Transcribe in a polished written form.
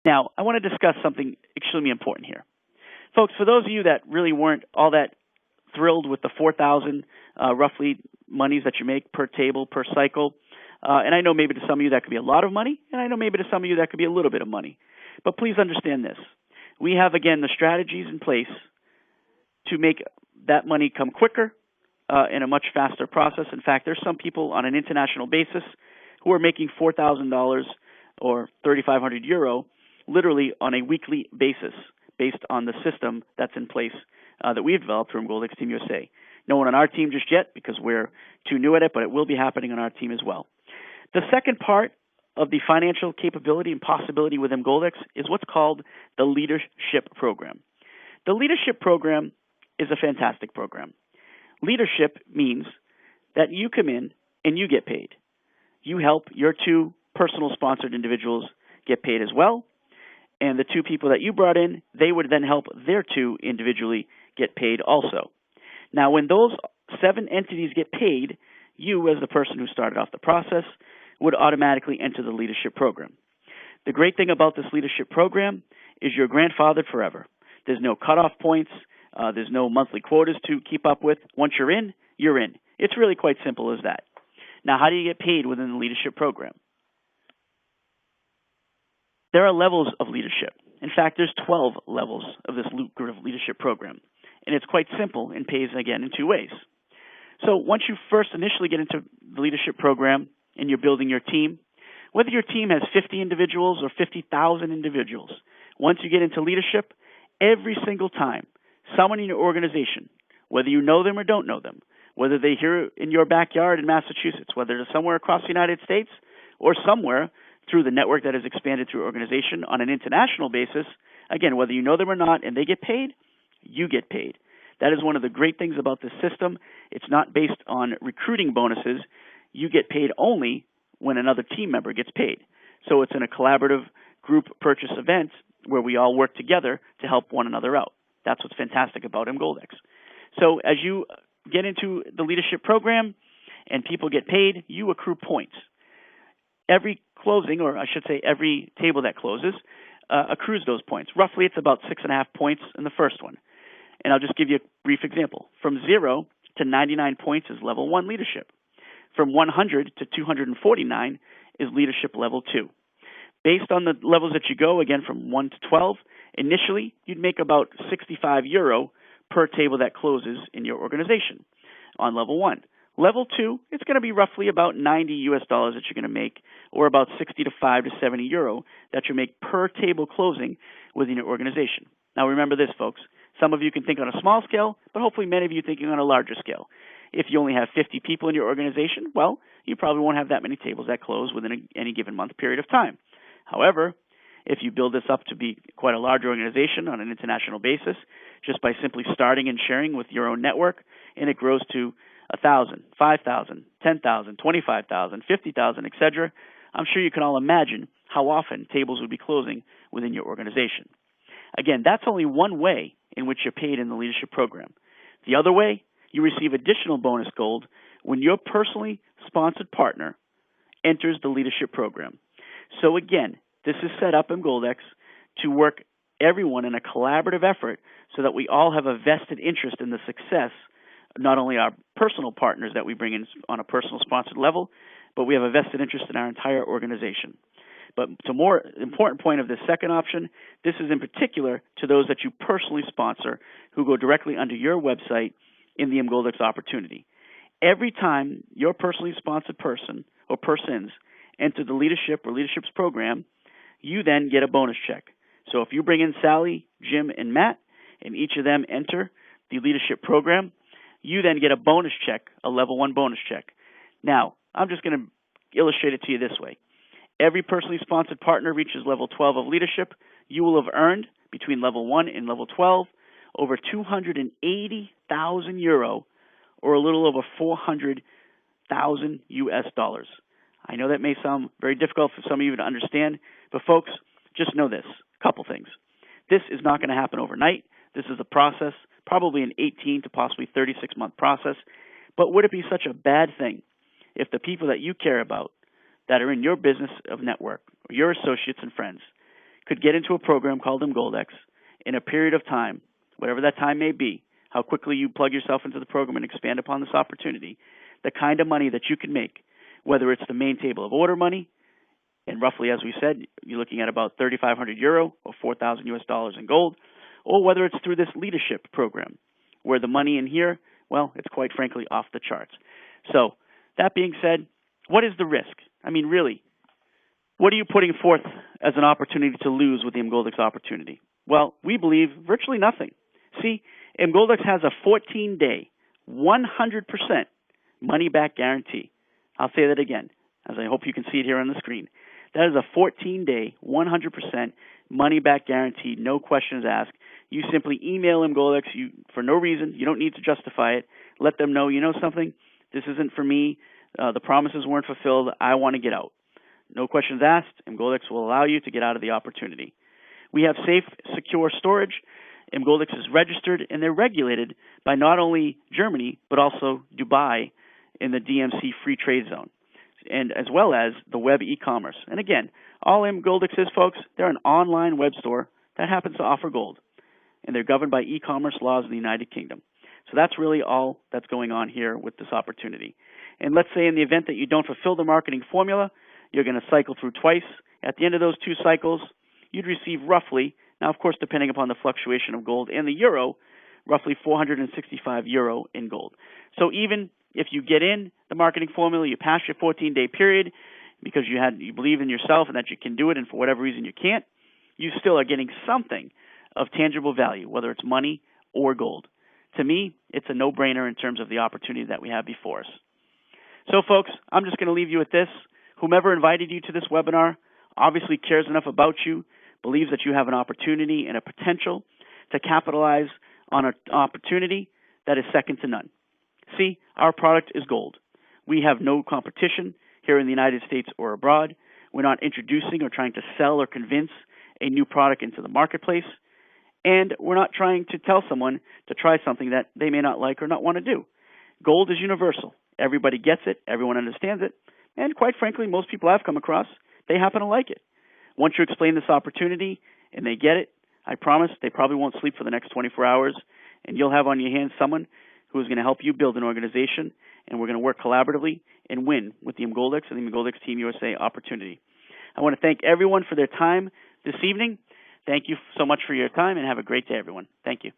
Now, I want to discuss something extremely important here. Folks, for those of you that really weren't all that thrilled with the 4,000 roughly monies that you make per table, per cycle, and I know maybe to some of you that could be a lot of money, and I know maybe to some of you that could be a little bit of money. But please understand this. We have, again, the strategies in place to make that money come quicker in a much faster process. In fact, there's some people on an international basis who are making $4,000 or 3,500 euro literally on a weekly basis based on the system that's in place that we've developed through EmGoldex Team USA. No one on our team just yet because we're too new at it, but it will be happening on our team as well. The second part of the financial capability and possibility with EmGoldex is what's called the Leadership Program. The Leadership Program is a fantastic program. Leadership means that you come in and you get paid. You help your two personal sponsored individuals get paid as well, and the two people that you brought in, they would then help their two individually get paid also. Now, when those 7 entities get paid, you, as the person who started off the process, would automatically enter the leadership program. The great thing about this leadership program is you're grandfathered forever. There's no cutoff points. There's no monthly quotas to keep up with. Once you're in, you're in. It's really quite simple as that. Now, how do you get paid within the leadership program? There are levels of leadership. In fact, there's 12 levels of this lucrative leadership program. And it's quite simple and pays, again, in 2 ways. So once you first initially get into the leadership program and you're building your team, whether your team has 50 individuals or 50,000 individuals, once you get into leadership, every single time someone in your organization, whether you know them or don't know them, whether they're here in your backyard in Massachusetts, whether they're somewhere across the United States or somewhere through the network that has expanded through your organization on an international basis, again, whether you know them or not and they get paid, you get paid. That is one of the great things about this system. It's not based on recruiting bonuses. You get paid only when another team member gets paid. So it's in a collaborative group purchase event where we all work together to help one another out. That's what's fantastic about EmGoldex. So as you get into the leadership program and people get paid, you accrue points. Every closing, or I should say every table that closes, accrues those points. Roughly, it's about 6.5 points in the first one. And I'll just give you a brief example. From 0 to 99 points is level 1 leadership. From 100 to 249 is leadership level 2. Based on the levels that you go, again, from 1 to 12, initially, you'd make about 65 euro per table that closes in your organization on level 1. Level 2, it's going to be roughly about 90 US dollars that you're going to make, or about 65 to 70 euro that you make per table closing within your organization. Now, remember this, folks. Some of you can think on a small scale, but hopefully many of you thinking on a larger scale. If you only have 50 people in your organization, well, you probably won't have that many tables that close within any given month period of time. However, if you build this up to be quite a large organization on an international basis, just by simply starting and sharing with your own network, and it grows to 1,000, 5,000, 10,000, 25,000, 50,000, etc., I'm sure you can all imagine how often tables would be closing within your organization. Again, that's only one way in which you're paid in the leadership program. The other way, you receive additional bonus gold when your personally sponsored partner enters the leadership program. So again, this is set up in EmGoldex to work everyone in a collaborative effort so that we all have a vested interest in the success, not only our personal partners that we bring in on a personal sponsored level, but we have a vested interest in our entire organization. But the more important point of this second option, this is in particular to those that you personally sponsor who go directly under your website in the EmGoldex opportunity. Every time your personally sponsored person or persons enter the leadership or leaderships program, you then get a bonus check. So if you bring in Sally, Jim, and Matt, and each of them enter the leadership program, you then get a bonus check, a level 1 bonus check. Now, I'm just going to illustrate it to you this way. Every personally sponsored partner reaches level 12 of leadership, you will have earned between level 1 and level 12 over 280,000 euro, or a little over 400,000 US dollars. I know that may sound very difficult for some of you to understand, but folks, just know this, a couple things. This is not going to happen overnight. This is a process, probably an 18 to possibly 36-month process. But would it be such a bad thing if the people that you care about that are in your business of network, or your associates and friends, could get into a program called EmGoldex in a period of time, whatever that time may be, how quickly you plug yourself into the program and expand upon this opportunity, the kind of money that you can make, whether it's the main table of order money, and roughly, as we said, you're looking at about 3,500 euro or 4,000 US dollars in gold, or whether it's through this leadership program, where the money in here, well, it's quite frankly off the charts. So, that being said, what is the risk? I mean, really, what are you putting forth as an opportunity to lose with the EmGoldex opportunity? Well, we believe virtually nothing. See, EmGoldex has a 14-day, 100% money-back guarantee. I'll say that again, as I hope you can see it here on the screen. That is a 14-day, 100% money-back guarantee, no questions asked. You simply email EmGoldex for no reason. You don't need to justify it. Let them know, you know something, this isn't for me. The promises weren't fulfilled. I want to get out. No questions asked. EmGoldex will allow you to get out of the opportunity. We have safe, secure storage. EmGoldex is registered, and they're regulated by not only Germany, but also Dubai in the DMC free trade zone, and as well as the web e-commerce. And again, all EmGoldex is, folks, they're an online web store that happens to offer gold, and they're governed by e-commerce laws in the United Kingdom. So that's really all that's going on here with this opportunity. And let's say in the event that you don't fulfill the marketing formula, you're going to cycle through twice. At the end of those 2 cycles, you'd receive roughly, now of course depending upon the fluctuation of gold and the euro, roughly 465 euro in gold. So even if you get in the marketing formula, you pass your 14-day period because you believe in yourself and that you can do it, and for whatever reason you can't, you still are getting something of tangible value, whether it's money or gold. To me, it's a no-brainer in terms of the opportunity that we have before us. So, folks, I'm just going to leave you with this. Whomever invited you to this webinar obviously cares enough about you, believes that you have an opportunity and a potential to capitalize on an opportunity that is second to none. See, our product is gold. We have no competition here in the United States or abroad. We're not introducing or trying to sell or convince a new product into the marketplace. And we're not trying to tell someone to try something that they may not like or not want to do. Gold is universal. Everybody gets it. Everyone understands it. And quite frankly, most people I've come across, they happen to like it. Once you explain this opportunity and they get it, I promise they probably won't sleep for the next 24 hours, and you'll have on your hands someone who is going to help you build an organization, and we're going to work collaboratively and win with the EmGoldex and the EmGoldex Team USA opportunity. I want to thank everyone for their time this evening. Thank you so much for your time, and have a great day, everyone. Thank you.